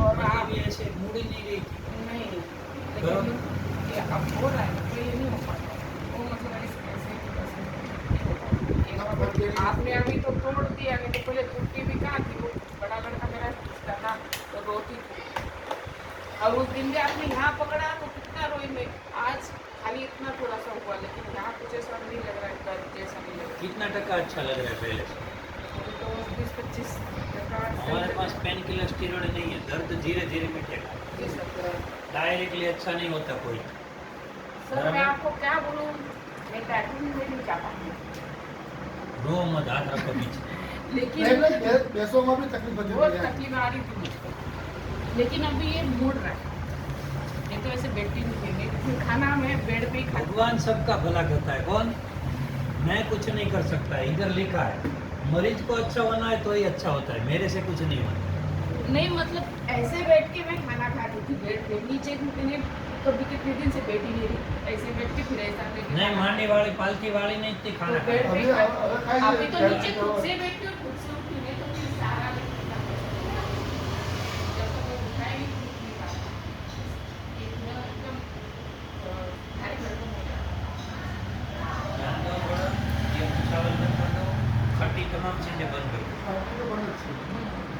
और मुझे आप भी ऐसे मूड ही नहीं रही थी। नहीं, करो। लेकिन ये अब हो रहा है तो ये नहीं हो पाता। वो मतलब ऐसे नहीं हो पाता। आपने अभी तो तोड़ दिया, नहीं तो पहले टूटी भी कहाँ थी। वो बड़ा लड़का मेरा था तो रोती थी, और उस दिन भी आपने यहाँ पकड़ा तो कितना रोई मैं। आज खाली इतना थोड़ा सा हुआ, लेकिन यहाँ कुछ ऐसा नहीं लग रहा है, दर्द जैसा नहीं लग रहा कितना टका अच्छा लग रहा है पहले से? है। तो 20-25 हमारे पास पेन किलर स्टीरॉयड नहीं है, दर्द धीरे धीरे मिटेगा। जी सर। डायरेक्टली अच्छा नहीं होता कोई। सर मैं आपको क्या बोलूँ, मैं टैटू में नहीं चाहता हूँ, रो मत, हाथ रखो पीछे। लेकिन पैसों में भी तकलीफ होती बहुत है। तकलीफ आ रही थी मुझको, लेकिन अभी ये मुड़ रहा है। नहीं तो ऐसे बैठी नहीं थी, खाना मैं बेड पे ही खाती। भगवान सबका भला करता है। कौन? मैं कुछ नहीं कर सकता, इधर लिखा है मरीज को अच्छा होना है तो ही अच्छा होता है, मेरे से कुछ नहीं होता। नहीं मतलब ऐसे बैठ के मैं खाना खाती थी बेड पे, नीचे मैंने कभी कितने दिन से बैठी नहीं रही, ऐसे बैठ के फिर ऐसा करके नहीं, खाना मांडी वाली पालकी वाली नहीं इतनी तो खाना बेड खाती। पे अभी खाइए, अभी तो नीचे क्या- खुद से बैठती हूँ, खुद से उठती नहीं तो फिर सारा दिन खाना खाती हूँ। जब तक वो उठाए नहीं खुद नहीं खाता। एकदम भारी भरकम हो जाता है। ध्यान दो थोड़ा, ये चावल बंद कर दो, खट्टी तमाम चीजें बंद कर दो। આપણી તો બને જ છે.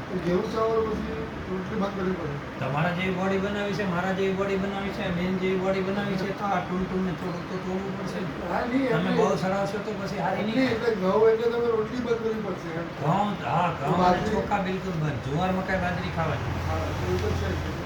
તો ઘેઉં ચાવલ પછી રોટલી ભાત કરવી પડે. તમારા જેવી બોડી બનાવી છે, મારા જેવી બોડી બનાવી છે, બેન જેવી બોડી બનાવી છે, તો આ ટૂન ને થોડું તો તોડવું પડશે. હા નહીં તમે એમની- બહુ સડાવશો તો પછી હારી એમની નહીં. એટલે ઘઉં એટલે તમે રોટલી બંધ કરવી પડશે એમ. ઘઉં, હા, ઘઉં અને બાજરી- ચોખા બિલકુલ બંધ. જુવાર, મકાઈ, બાજરી ખાવાની. હા, એવું તો છે જ.